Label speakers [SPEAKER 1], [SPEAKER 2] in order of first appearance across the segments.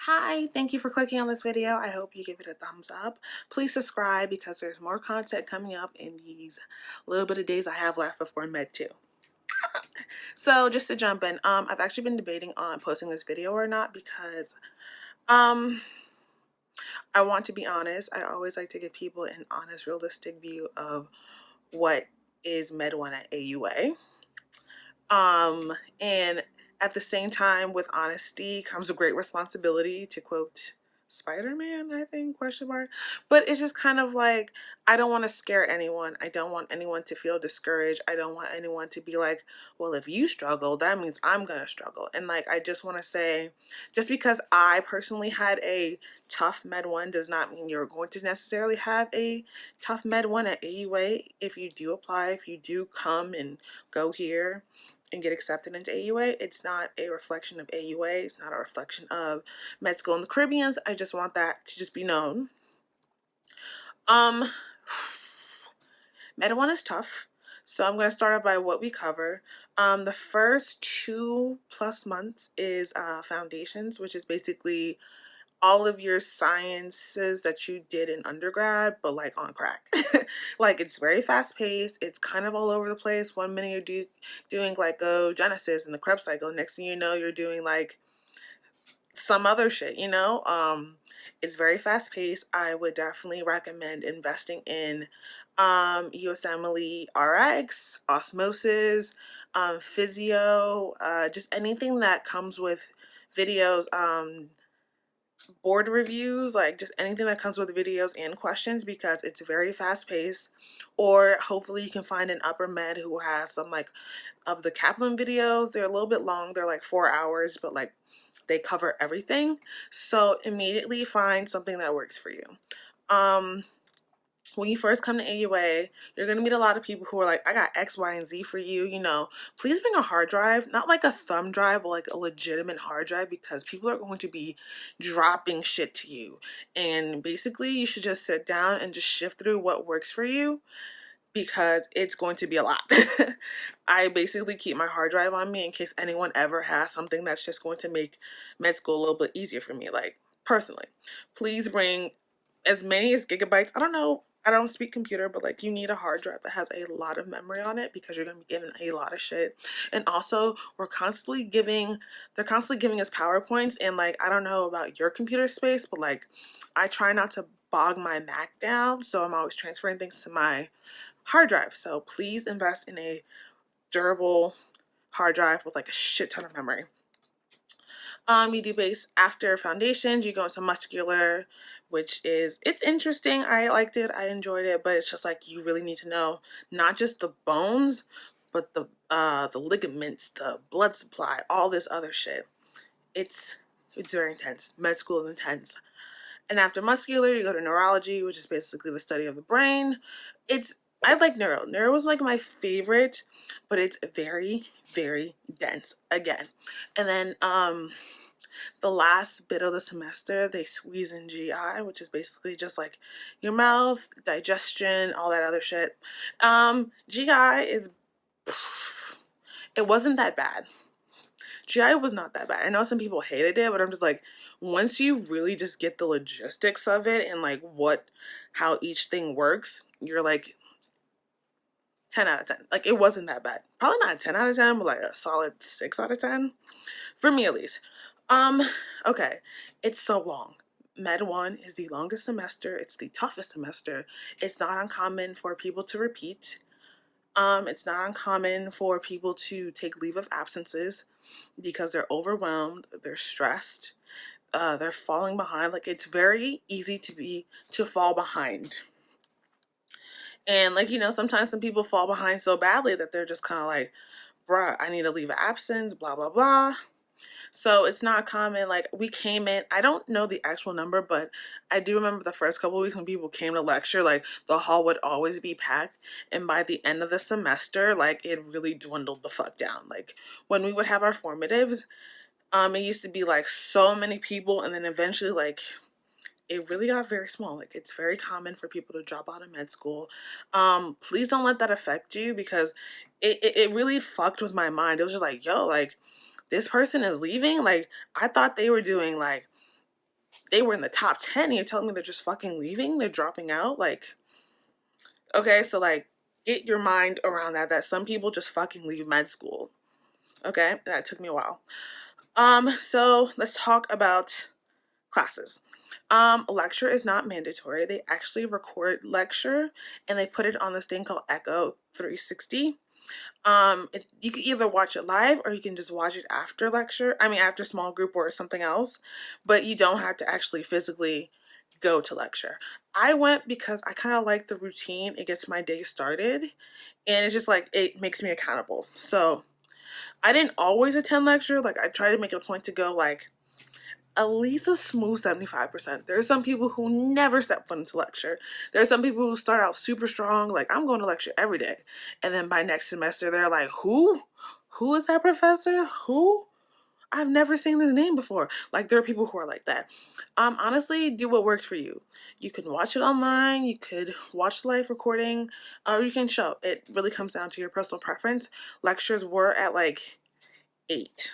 [SPEAKER 1] Hi, thank you for clicking on this video. I hope you give it a thumbs up. Please subscribe because there's more content coming up in these little bit of days I have left before Med 2. So just to jump in, I've actually been debating on posting this video or not because um I want to be honest. I always like to give people an honest, realistic view of what is Med 1 at AUA. And at the same time, with honesty comes a great responsibility, to quote Spider-Man, I think, question mark. But it's just kind of like, I don't want to scare anyone. I don't want anyone to feel discouraged. I don't want anyone to be like, well, if you struggle, that means I'm going to struggle. And like, I just want to say, just because I personally had a tough Med 1 does not mean you're going to necessarily have a tough Med 1 at AUA. If you do apply, if you do come and go here and get accepted into AUA, it's not a reflection of AUA. It's not a reflection of med school in the Caribbean. I just want that to just be known. Med 1 is tough. So I'm going to start off by what we cover. The first 2+ months is foundations, which is basically all of your sciences that you did in undergrad, but like on crack. Like, it's very fast paced. It's kind of all over the place. One minute you're doing glycogenesis and the Krebs cycle. Next thing you know, you're doing like some other shit, you know? It's very fast paced. I would definitely recommend investing in USMLE RX, osmosis, physio, just anything that comes with videos, board reviews, like just anything that comes with videos and questions, because it's very fast paced. Or hopefully you can find an upper med who has some like of the Kaplan videos. They're a little bit long, they're like 4 hours, but like they cover everything. So immediately find something that works for you. When you first come to AUA, you're going to meet a lot of people who are like, I got X, Y, and Z for you. You know, please bring a hard drive, not like a thumb drive, but like a legitimate hard drive, because people are going to be dropping shit to you. And basically, you should just sit down and just shift through what works for you, because it's going to be a lot. I basically keep my hard drive on me in case anyone ever has something that's just going to make med school a little bit easier for me. Like, personally, please bring as many as gigabytes. I don't know, I don't speak computer, but like, you need a hard drive that has a lot of memory on it, because you're going to be given a lot of shit. And also, they're constantly giving us PowerPoints, and like, I don't know about your computer space, but like, I try not to bog my Mac down, so I'm always transferring things to my hard drive. So please invest in a durable hard drive with like a shit ton of memory. You do base after foundations, you go into muscular, which is, it's interesting. I liked it, I enjoyed it, but it's just like, you really need to know not just the bones, but the ligaments, the blood supply, all this other shit. It's very intense. Med school is intense. And after muscular, you go to neurology, which is basically the study of the brain. I like neuro. Neuro was like my favorite, but it's very, very dense again. And then the last bit of the semester, they squeeze in GI, which is basically just like your mouth, digestion, all that other shit. GI is, it wasn't that bad. GI was not that bad. I know some people hated it, but I'm just like, once you really just get the logistics of it and like how each thing works, you're like 10 out of 10. Like, it wasn't that bad. Probably not a 10 out of 10, but like a solid 6 out of 10. For me at least. Okay. It's so long. Med 1 is the longest semester. It's the toughest semester. It's not uncommon for people to repeat. It's not uncommon for people to take leave of absences because they're overwhelmed, they're stressed, they're falling behind. Like, it's very easy to fall behind. And like, you know, sometimes some people fall behind so badly that they're just kind of like, bruh, I need a leave of absence, blah, blah, blah. So it's not common. Like, we came in, I don't know the actual number, but I do remember the first couple of weeks when people came to lecture, like, the hall would always be packed. And by the end of the semester, like, it really dwindled the fuck down. Like, when we would have our formatives, it used to be like so many people, and then eventually, like, it really got very small. Like, it's very common for people to drop out of med school. Please don't let that affect you, because it really fucked with my mind. It was just like, yo, like, this person is leaving. Like, I thought they were doing like they were in the top 10 and you're telling me they're just fucking leaving, they're dropping out. Like, okay, so like get your mind around that some people just fucking leave med school. Okay, that took me a while. So let's talk about classes. Lecture is not mandatory. They actually record lecture and they put it on this thing called Echo 360. You can either watch it live or you can just watch it after lecture. I mean, after small group or something else, but you don't have to actually physically go to lecture. I went because I kind of like the routine. It gets my day started and it's just like, it makes me accountable. So I didn't always attend lecture. Like I try to make it a point to go like at least a smooth 75%. There are some people who never step foot into lecture. There are some people who start out super strong, like I'm going to lecture every day. And then by next semester, they're like, who? Who is that professor? Who? I've never seen this name before. Like there are people who are like that. Honestly, do what works for you. You can watch it online, you could watch the live recording, or you can show. It really comes down to your personal preference. Lectures were at like 8.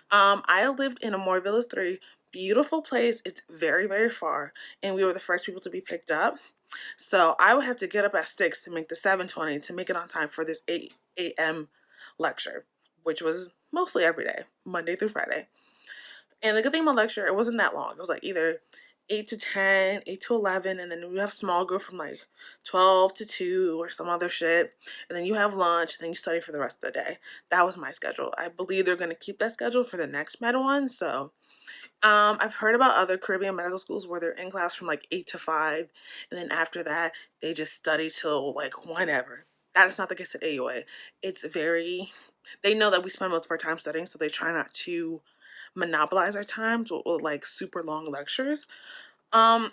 [SPEAKER 1] I lived in Amore Villas 3, beautiful place. It's very, very far, and we were the first people to be picked up. So I would have to get up at 6 to make the 7:20 to make it on time for this 8 a.m. lecture, which was mostly every day, Monday through Friday. And the good thing about lecture, it wasn't that long. It was like either 8 to 10, 8 to 11, and then we have small group from like 12 to 2 or some other shit. And then you have lunch, and then you study for the rest of the day. That was my schedule. I believe they're going to keep that schedule for the next med one. So I've heard about other Caribbean medical schools where they're in class from like 8 to 5, and then after that, they just study till like whenever. That is not the case at AUA. It's very, they know that we spend most of our time studying, so they try not to monopolize our times with like super long lectures. I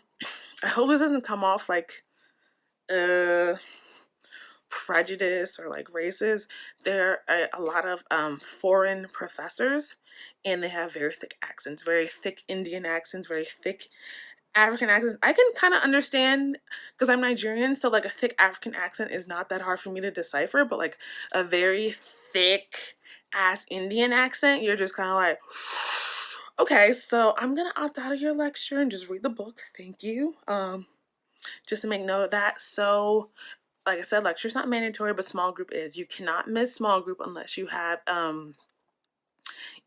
[SPEAKER 1] hope this doesn't come off like prejudice or like races. There are a lot of foreign professors and they have very thick accents, very thick Indian accents, very thick African accents. I can kind of understand because I'm Nigerian, so like a thick African accent is not that hard for me to decipher, but like a very thick ass Indian accent, you're just kind of like, okay, so I'm gonna opt out of your lecture and just read the book. Thank you. Just to make note of that. So like I said, lecture's not mandatory, but small group is. You cannot miss small group unless you have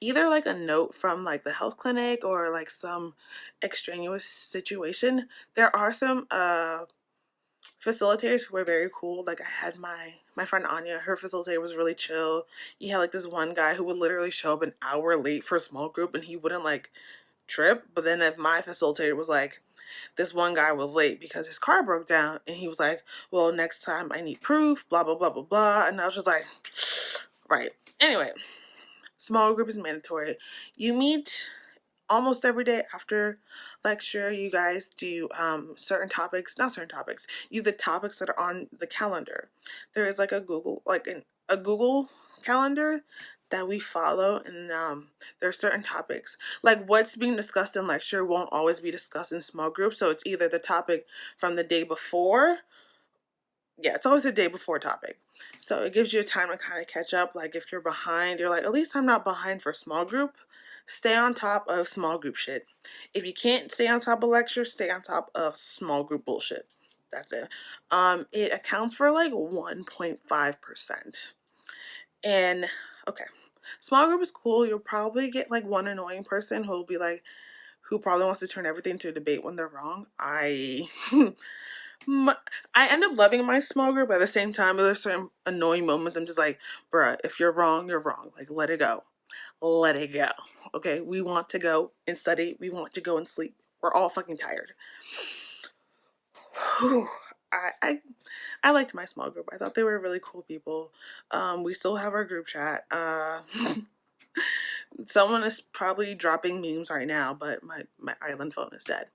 [SPEAKER 1] either like a note from like the health clinic or like some extraneous situation. There are some facilitators who were very cool. Like I had my friend Anya, her facilitator was really chill. You had like this one guy who would literally show up an hour late for a small group and he wouldn't like trip. But then if my facilitator was like, this one guy was late because his car broke down and he was like, well, next time I need proof, blah, blah, blah, blah, blah. And I was just like, right. Anyway, small group is mandatory. You meet almost every day after lecture. You guys do certain topics, not certain topics, you the topics that are on the calendar. There is like a Google, a Google calendar that we follow, and there are certain topics. Like what's being discussed in lecture won't always be discussed in small groups, so it's either the topic from the day before. Yeah, it's always the day before topic. So it gives you time to kind of catch up. Like if you're behind, you're like, at least I'm not behind for small group. Stay on top of small group shit. If you can't stay on top of lectures, stay on top of small group bullshit. That's it. It accounts for like 1.5%. And okay, small group is cool. You'll probably get like one annoying person who will be like, who probably wants to turn everything to a debate when they're wrong. I end up loving my small group. At the same time, there's certain annoying moments I'm just like, bruh, if you're wrong, you're wrong. Like, let it go. Let it go. Okay, we want to go and study. We want to go and sleep. We're all fucking tired. I liked my small group. I thought they were really cool people. We still have our group chat. Someone is probably dropping memes right now, but my island phone is dead.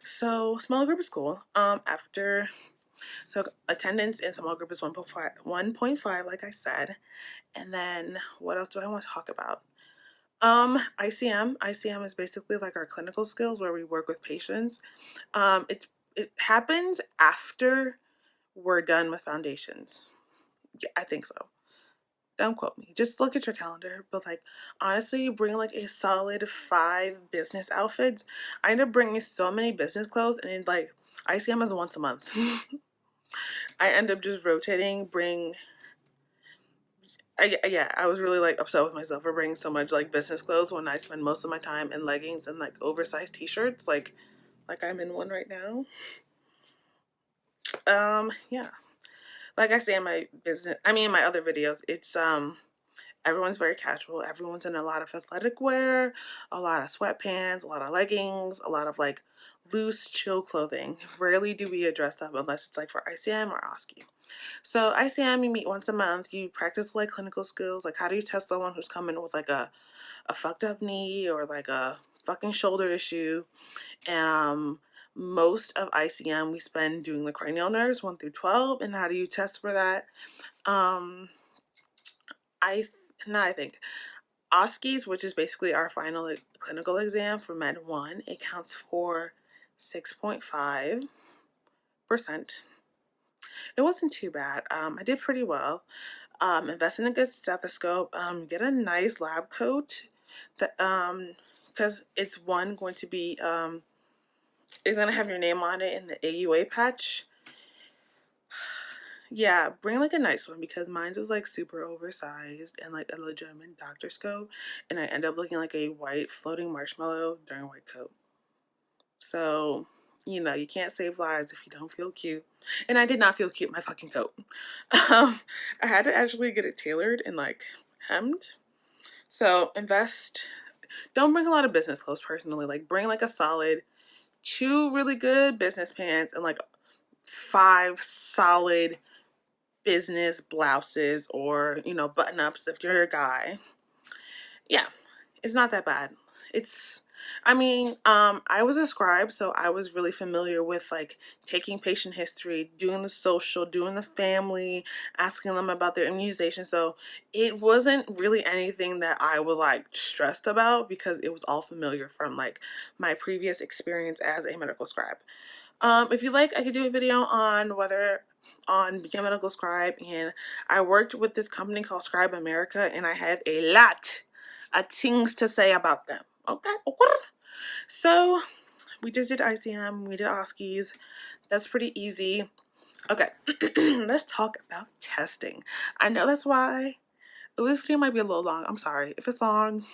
[SPEAKER 1] So small group is cool. So attendance in small group is 1.5, like I said. And then what else do I want to talk about? ICM is basically like our clinical skills where we work with patients. It happens after we're done with foundations. Yeah, I think so. Don't quote me. Just look at your calendar. But like, honestly, bring like a solid 5 business outfits. I end up bringing so many business clothes, and it, like, ICM is once a month. I end up just rotating, yeah, I was really like upset with myself for bringing so much like business clothes when I spend most of my time in leggings and like oversized t-shirts, like I'm in one right now. Yeah. Like I say in my in my other videos, it's everyone's very casual. Everyone's in a lot of athletic wear, a lot of sweatpants, a lot of leggings, a lot of like loose, chill clothing. Rarely do we get dressed up unless it's like for ICM or OSCE. So ICM, you meet once a month. You practice like clinical skills, like how do you test someone who's coming with like a fucked up knee or like a fucking shoulder issue. And most of ICM we spend doing the cranial nerves 1 through 12. And how do you test for that? Um, I think OSCEs, which is basically our final clinical exam for Med 1, it counts for 6.5%. It wasn't too bad. I did pretty well. Invest in a good stethoscope. Get a nice lab coat that because it's going to be it's gonna have your name on it in the AUA patch. Yeah, bring like a nice one because mine was like super oversized and like a legitimate doctor's coat, and I end up looking like a white floating marshmallow during a white coat. So, you can't save lives if you don't feel cute. And I did not feel cute in my fucking coat. I had to actually get it tailored and like hemmed. So don't bring a lot of business clothes personally. Like bring like a solid 2 really good business pants and like 5 solid business blouses or, button ups if you're a guy. Yeah, it's not that bad. I was a scribe, so I was really familiar with like taking patient history, doing the social, doing the family, asking them about their immunization. So it wasn't really anything that I was like stressed about because it was all familiar from like my previous experience as a medical scribe. If you like, I could do a video on become a medical scribe, and I worked with this company called Scribe America, and I had a lot of things to say about them. Okay. So we just did ICM, we did OSCEs. That's pretty easy. Okay, let's talk about testing. I know that's why this video might be a little long. I'm sorry if it's long.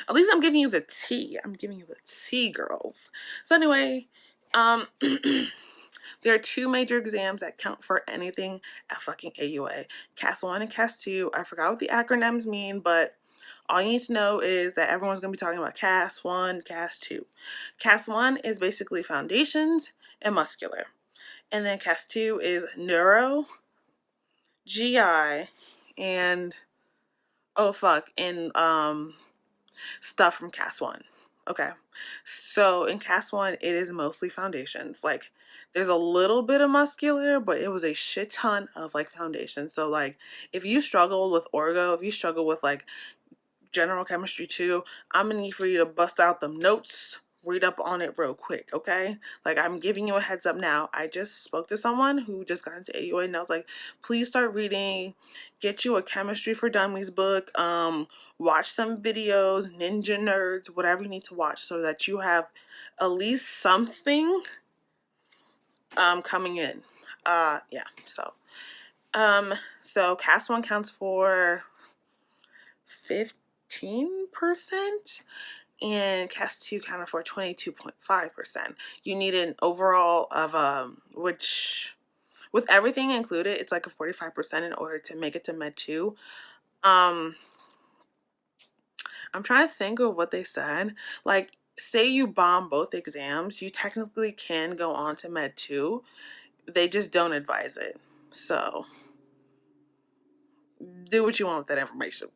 [SPEAKER 1] At least I'm giving you the tea. I'm giving you the tea, girls. So anyway, there are 2 major exams that count for anything at fucking AUA. CAS 1 and CAS 2. I forgot what the acronyms mean, but all you need to know is that everyone's going to be talking about CAS 1, CAS 2. CAS 1 is basically foundations and muscular. And then CAS 2 is neuro, GI, and stuff from CAS 1. Okay. So in CAS 1, it is mostly foundations. Like there's a little bit of muscular, but it was a shit ton of like foundations. So like if you struggle with orgo, if you struggle with like general chemistry too, I'm gonna need for you to bust out them notes, read up on it real quick, okay? Like I'm giving you a heads up now. I just spoke to someone who just got into AUA, and I was like, please start reading, get you a Chemistry for Dummies book, watch some videos, Ninja Nerds, whatever you need to watch so that you have at least something coming in. Yeah, so CAS 1 counts for 15%, and CAS 2 counted for 22.5%. You need an overall of which with everything included, it's like a 45% in order to make it to Med 2. I'm trying to think of what they said. Like, say you bomb both exams, you technically can go on to Med 2. They just don't advise it. So, do what you want with that information.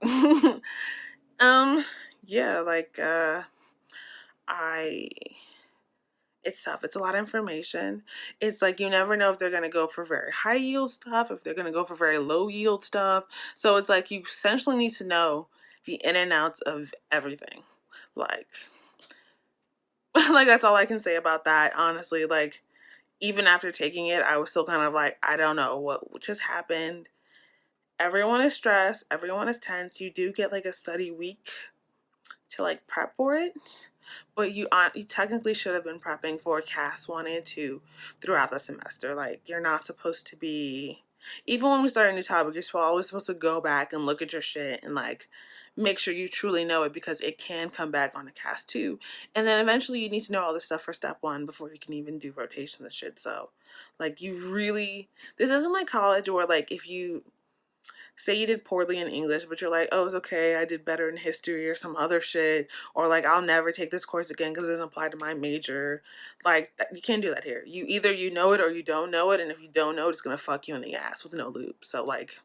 [SPEAKER 1] Yeah, like, it's tough. It's a lot of information. It's like you never know if they're going to go for very high yield stuff, if they're going to go for very low yield stuff. So it's like you essentially need to know the in and outs of everything. Like, like that's all I can say about that. Honestly, like even after taking it, I was still kind of like, I don't know what just happened. everyone is stressed, everyone is tense. You do get like a study week to like prep for it, but you technically should have been prepping for CAS 1 and 2 throughout the semester. Like, you're not supposed to be, even when we start a new topic, you're always supposed to go back and look at your shit and like make sure you truly know it, because it can come back on a CAS 2. And then eventually you need to know all this stuff for step 1 before you can even do rotations and shit. So like, you really, this isn't like college where like if you say you did poorly in English, but you're like, oh, it's okay, I did better in history or some other shit, or like, I'll never take this course again because it doesn't apply to my major. Like, you can't do that here. You either you know it or you don't know it, and if you don't know it, it's gonna fuck you in the ass with no loop. So like,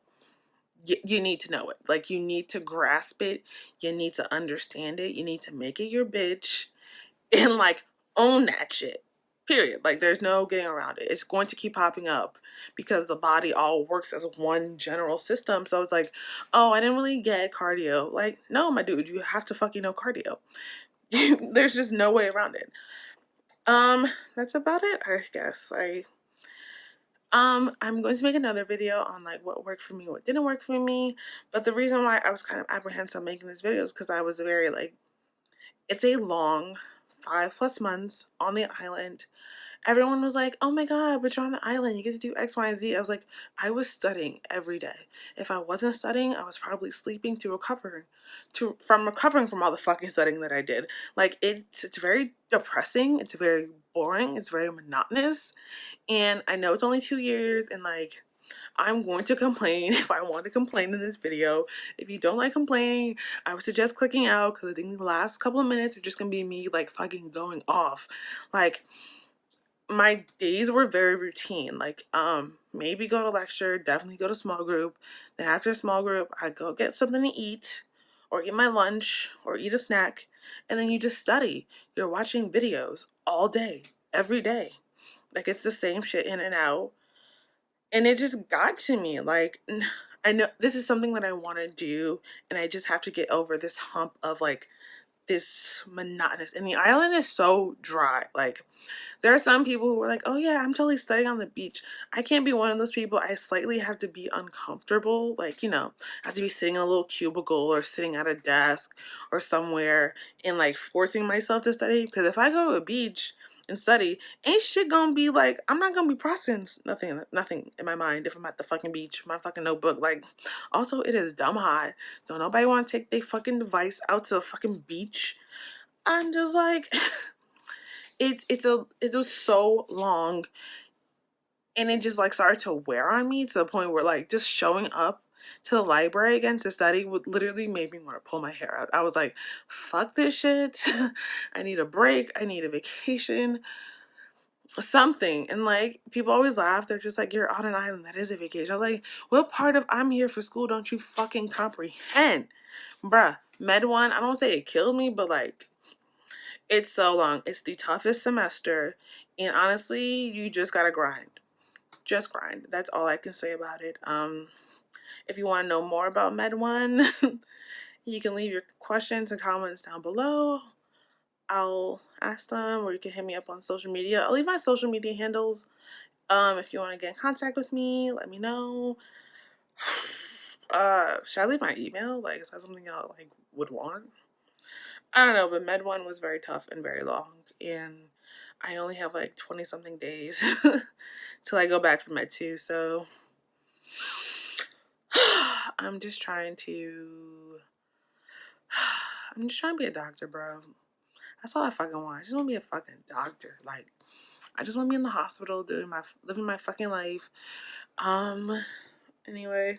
[SPEAKER 1] you need to know it. Like, you need to grasp it. You need to understand it. You need to make it your bitch and like own that shit. Period. Like, there's no getting around it. It's going to keep popping up because the body all works as one general system. So it's like, oh, I didn't really get cardio. Like, no, my dude, you have to fucking know cardio. There's just no way around it. That's about it, I guess. I'm going to make another video on like what worked for me, what didn't work for me. But the reason why I was kind of apprehensive making this video is because I was very like, it's a long 5+ months on the island. Everyone was like, oh my god, but you're on an island, you get to do X, Y, and Z. I was like, I was studying every day. If I wasn't studying, I was probably sleeping from recovering from all the fucking studying that I did. Like, it's very depressing, it's very boring, it's very monotonous. And I know it's only 2 years, and like, I'm going to complain if I want to complain in this video. If you don't like complaining, I would suggest clicking out, because I think the last couple of minutes are just gonna be me like fucking going off. Like, my days were very routine. Like, maybe go to lecture, definitely go to small group. Then after small group, I go get something to eat, or eat my lunch, or eat a snack, and then you just study. You're watching videos all day, every day. Like, it's the same shit in and out. And it just got to me. Like, I know this is something that I want to do, and I just have to get over this hump of like this monotonous. And the island is so dry. Like, there are some people who are like, oh yeah, I'm totally studying on the beach. I can't be one of those people. I slightly have to be uncomfortable. Like, you know, I have to be sitting in a little cubicle or sitting at a desk or somewhere and like forcing myself to study. Because if I go to a beach and study, ain't shit gonna be like, I'm not gonna be processing nothing in my mind if I'm at the fucking beach, my fucking notebook. Like, also, it is dumb hot. Don't nobody want to take their fucking device out to the fucking beach. I'm just like, it was so long, and it just like started to wear on me to the point where like just showing up to the library again to study would literally make me want to pull my hair out. I was like, fuck this shit. I need a break. I need a vacation. Something. And like, people always laugh. They're just like, you're on an island. That is a vacation. I was like, what part of I'm here for school don't you fucking comprehend? Bruh, Med 1, I don't say it killed me, but like, it's so long. It's the toughest semester. And honestly, you just gotta grind. Just grind. That's all I can say about it. If you want to know more about Med 1, you can leave your questions and comments down below. I'll ask them, or you can hit me up on social media. I'll leave my social media handles. If you want to get in contact with me, let me know. Should I leave my email? Like, is that something y'all like would want? I don't know, but Med 1 was very tough and very long, and I only have like 20 something days till I go back for Med 2, so I'm just trying to be a doctor, bro. That's all I fucking want. I just want to be a fucking doctor. Like, I just want to be in the hospital living my fucking life. Anyway,